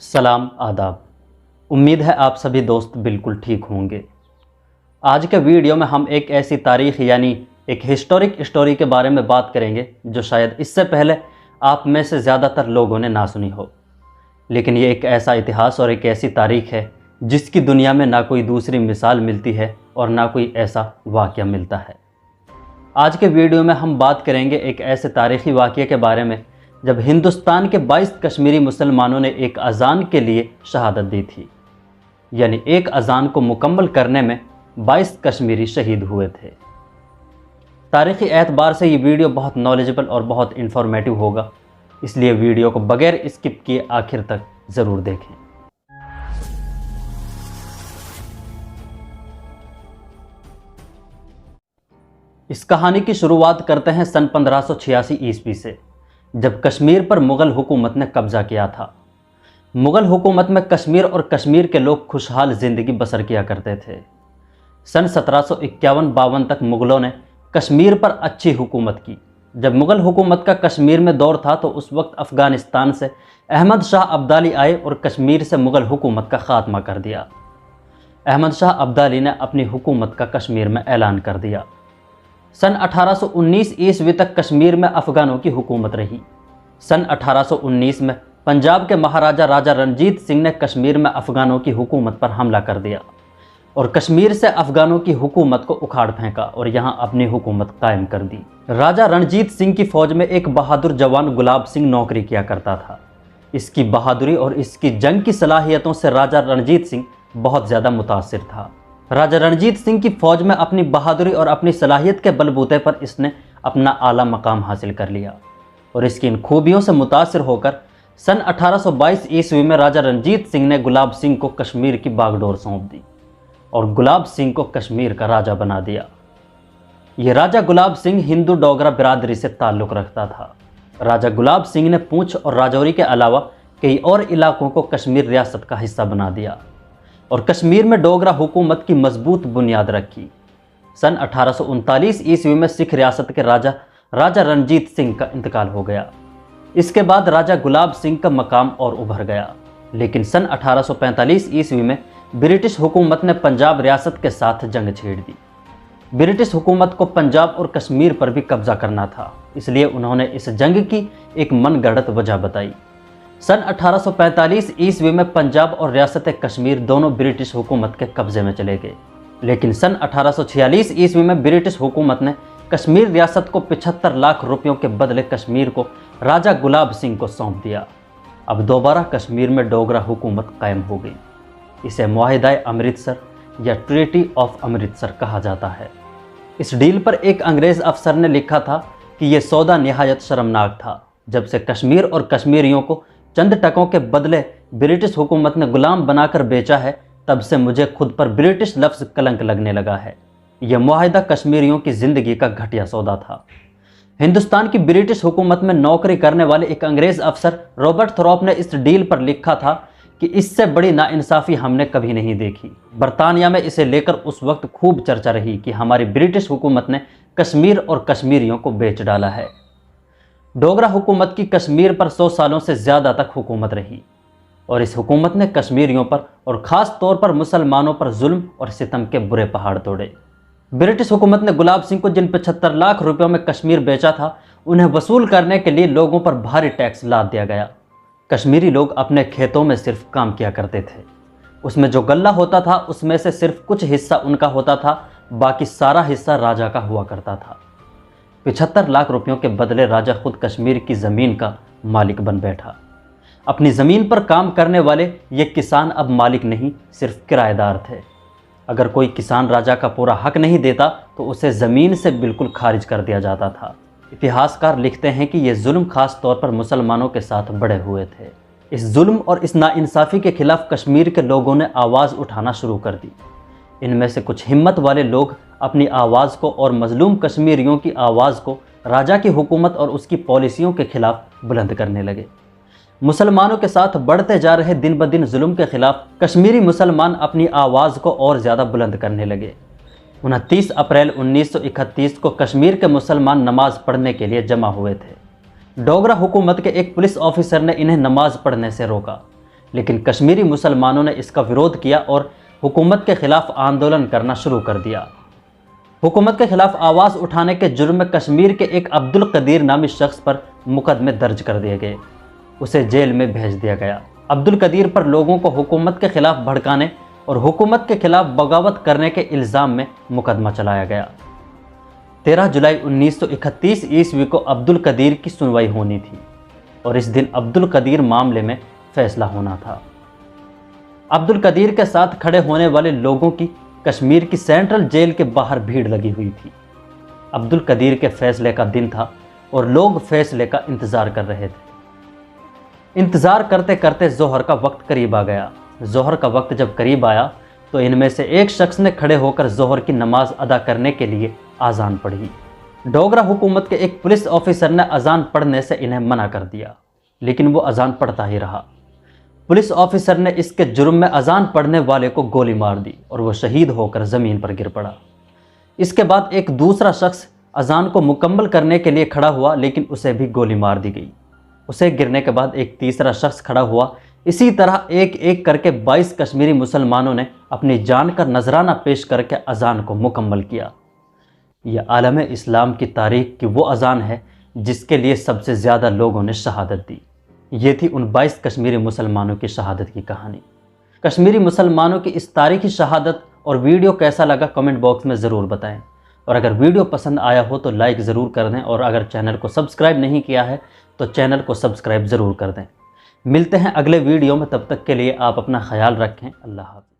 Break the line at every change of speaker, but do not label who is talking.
सलाम आदाब। उम्मीद है आप सभी दोस्त बिल्कुल ठीक होंगे। आज के वीडियो में हम एक ऐसी तारीख यानी एक हिस्टोरिक स्टोरी के बारे में बात करेंगे जो शायद इससे पहले आप में से ज़्यादातर लोगों ने ना सुनी हो। लेकिन ये एक ऐसा इतिहास और एक ऐसी तारीख है जिसकी दुनिया में ना कोई दूसरी मिसाल मिलती है और ना कोई ऐसा वाक़या मिलता है। आज के वीडियो में हम बात करेंगे एक ऐसे तारीख़ी वाक़ये के बारे में जब हिंदुस्तान के 22 कश्मीरी मुसलमानों ने एक अज़ान के लिए शहादत दी थी। यानी एक अज़ान को मुकम्मल करने में 22 कश्मीरी शहीद हुए थे। तारीख़ी एतबार से ये वीडियो बहुत नॉलेजेबल और बहुत इन्फॉर्मेटिव होगा, इसलिए वीडियो को बगैर स्किप किए आखिर तक ज़रूर देखें। इस कहानी की शुरुआत करते हैं सन 1586 ईस्वी से, जब कश्मीर पर मुग़ल हुकूमत ने कब्ज़ा किया था। मुग़ल हुकूमत में कश्मीर और कश्मीर के लोग खुशहाल ज़िंदगी बसर किया करते थे। सन 1751-52 तक मुग़लों ने कश्मीर पर अच्छी हुकूमत की। जब मुग़ल हुकूमत का कश्मीर में दौर था तो उस वक्त अफ़गानिस्तान से अहमद शाह अब्दाली आए और कश्मीर से मुग़ल हुकूमत का ख़ात्मा कर दिया। अहमद शाह अब्दाली ने अपनी हुकूमत का कश्मीर में ऐलान कर दिया। सन 1819 ईस्वी तक कश्मीर में अफ़गानों की हुकूमत रही। सन 1819 में पंजाब के महाराजा राजा रणजीत सिंह ने कश्मीर में अफ़गानों की हुकूमत पर हमला कर दिया और कश्मीर से अफ़गानों की हुकूमत को उखाड़ फेंका और यहाँ अपनी हुकूमत कायम कर दी। राजा रणजीत सिंह की फ़ौज में एक बहादुर जवान गुलाब सिंह नौकरी किया करता था। इसकी बहादुरी और इसकी जंग की सलाहियतों से राजा रणजीत सिंह बहुत ज़्यादा मुतासिर था। राजा रणजीत सिंह की फ़ौज में अपनी बहादुरी और अपनी सलाहियत के बलबूते पर इसने अपना आला मकाम हासिल कर लिया और इसकी इन खूबियों से मुतासिर होकर सन 1822 ईस्वी में राजा रणजीत सिंह ने गुलाब सिंह को कश्मीर की बागडोर सौंप दी और गुलाब सिंह को कश्मीर का राजा बना दिया। ये राजा गुलाब सिंह हिंदू डोगरा बिरादरी से ताल्लुक़ रखता था। राजा गुलाब सिंह ने पूंछ और राजौरी के अलावा कई और इलाकों को कश्मीर रियासत का हिस्सा बना दिया और कश्मीर में डोगरा हुकूमत की मजबूत बुनियाद रखी। सन 1839 ईस्वी में सिख रियासत के राजा रणजीत सिंह का इंतकाल हो गया। इसके बाद राजा गुलाब सिंह का मकाम और उभर गया। लेकिन सन 1845 ईस्वी में ब्रिटिश हुकूमत ने पंजाब रियासत के साथ जंग छेड़ दी। ब्रिटिश हुकूमत को पंजाब और कश्मीर पर भी कब्जा करना था, इसलिए उन्होंने इस जंग की एक मनगढ़ंत वजह बताई। सन 1845 ईस्वी में पंजाब और रियासत कश्मीर दोनों ब्रिटिश हुकूमत के कब्ज़े में चले गए। लेकिन सन 1846 ईस्वी में ब्रिटिश हुकूमत ने कश्मीर रियासत को 75 लाख रुपयों के बदले कश्मीर को राजा गुलाब सिंह को सौंप दिया। अब दोबारा कश्मीर में डोगरा हुकूमत कायम हो गई। इसे मुआहिदा अमृतसर या ट्रीटी ऑफ अमृतसर कहा जाता है। इस डील पर एक अंग्रेज़ अफसर ने लिखा था कि यह सौदा निहायत शर्मनाक था। जब से कश्मीर और कश्मीरियों को चंद टकों के बदले ब्रिटिश हुकूमत ने गुलाम बनाकर बेचा है, तब से मुझे खुद पर ब्रिटिश लफ्ज़ कलंक लगने लगा है। यह मुआहिदा कश्मीरियों की ज़िंदगी का घटिया सौदा था। हिंदुस्तान की ब्रिटिश हुकूमत में नौकरी करने वाले एक अंग्रेज़ अफसर रॉबर्ट थ्रॉप ने इस डील पर लिखा था कि इससे बड़ी नाइंसाफ़ी हमने कभी नहीं देखी। बरतानिया में इसे लेकर उस वक्त खूब चर्चा रही कि हमारी ब्रिटिश हुकूमत ने कश्मीर और कश्मीरियों को बेच डाला है। डोगरा हुकूमत की कश्मीर पर 100 सालों से ज़्यादा तक हुकूमत रही और इस हुकूमत ने कश्मीरियों पर और ख़ास तौर पर मुसलमानों पर जुल्म और सितम के बुरे पहाड़ तोड़े। ब्रिटिश हुकूमत ने गुलाब सिंह को जिन 75 लाख रुपयों में कश्मीर बेचा था, उन्हें वसूल करने के लिए लोगों पर भारी टैक्स लाद दिया गया। कश्मीरी लोग अपने खेतों में सिर्फ काम किया करते थे। उसमें जो गल्ला होता था उसमें से सिर्फ कुछ हिस्सा उनका होता था, बाकी सारा हिस्सा राजा का हुआ करता था। 75 लाख रुपयों के बदले राजा खुद कश्मीर की ज़मीन का मालिक बन बैठा। अपनी ज़मीन पर काम करने वाले ये किसान अब मालिक नहीं, सिर्फ किराएदार थे। अगर कोई किसान राजा का पूरा हक नहीं देता तो उसे ज़मीन से बिल्कुल खारिज कर दिया जाता था। इतिहासकार लिखते हैं कि ये जुल्म खास तौर पर मुसलमानों के साथ बढ़े हुए थे। इस जुल्म और इस नाइंसाफ़ी के खिलाफ कश्मीर के लोगों ने आवाज़ उठाना शुरू कर दी। इनमें से कुछ हिम्मत वाले लोग अपनी आवाज़ को और मजलूम कश्मीरियों की आवाज़ को राजा की हुकूमत और उसकी पॉलिसियों के खिलाफ बुलंद करने लगे। मुसलमानों के साथ बढ़ते जा रहे दिन ब दिन जुल्म के खिलाफ कश्मीरी मुसलमान अपनी आवाज़ को और ज़्यादा बुलंद करने लगे। 29 अप्रैल 1931 को कश्मीर के मुसलमान नमाज पढ़ने के लिए जमा हुए थे। डोगरा हुकूमत के एक पुलिस ऑफिसर ने इन्हें नमाज पढ़ने से रोका। लेकिन कश्मीरी मुसलमानों ने इसका विरोध किया और हुकूमत के खिलाफ आंदोलन करना शुरू कर दिया। हुकूमत के खिलाफ आवाज़ उठाने के जुर्म में कश्मीर के एक अब्दुल कदीर नामी शख्स पर मुकदमे दर्ज कर दिए गए। उसे जेल में भेज दिया गया। अब्दुल कदीर पर लोगों को हुकूमत के खिलाफ भड़काने और हुकूमत के खिलाफ बगावत करने के इल्ज़ाम में मुकदमा चलाया गया। 13 जुलाई 1931 ईस्वी को अब्दुल कदीर की सुनवाई होनी थी और इस दिन अब्दुल कदीर मामले में फैसला होना था। अब्दुल कदीर के साथ खड़े होने वाले लोगों की कश्मीर की सेंट्रल जेल के बाहर भीड़ लगी हुई थी। अब्दुल कदीर के फैसले का दिन था और लोग फैसले का इंतज़ार कर रहे थे। इंतज़ार करते करते ज़ोहर का वक्त करीब आ गया। ज़ोहर का वक्त जब करीब आया तो इनमें से एक शख्स ने खड़े होकर ज़ोहर की नमाज अदा करने के लिए आज़ान पढ़ी। डोगरा हुकूमत के एक पुलिस ऑफिसर ने अजान पढ़ने से इन्हें मना कर दिया, लेकिन वो अजान पढ़ता ही रहा। पुलिस ऑफिसर ने इसके जुर्म में अजान पढ़ने वाले को गोली मार दी और वो शहीद होकर ज़मीन पर गिर पड़ा। इसके बाद एक दूसरा शख्स अजान को मुकम्मल करने के लिए खड़ा हुआ, लेकिन उसे भी गोली मार दी गई। उसे गिरने के बाद एक तीसरा शख्स खड़ा हुआ। इसी तरह एक एक करके 22 कश्मीरी मुसलमानों ने अपनी जान का नजराना पेश करके अजान को मुकम्मल किया। यह आलम इस्लाम की तारीख की वो अजान है जिसके लिए सबसे ज़्यादा लोगों ने शहादत दी। ये थी उन 22 कश्मीरी मुसलमानों की शहादत की कहानी। कश्मीरी मुसलमानों की इस तारीखी शहादत और वीडियो कैसा लगा कमेंट बॉक्स में ज़रूर बताएं। और अगर वीडियो पसंद आया हो तो लाइक ज़रूर कर दें, और अगर चैनल को सब्सक्राइब नहीं किया है तो चैनल को सब्सक्राइब ज़रूर कर दें। मिलते हैं अगले वीडियो में, तब तक के लिए आप अपना ख्याल रखें। अल्लाह हाफ़िज़।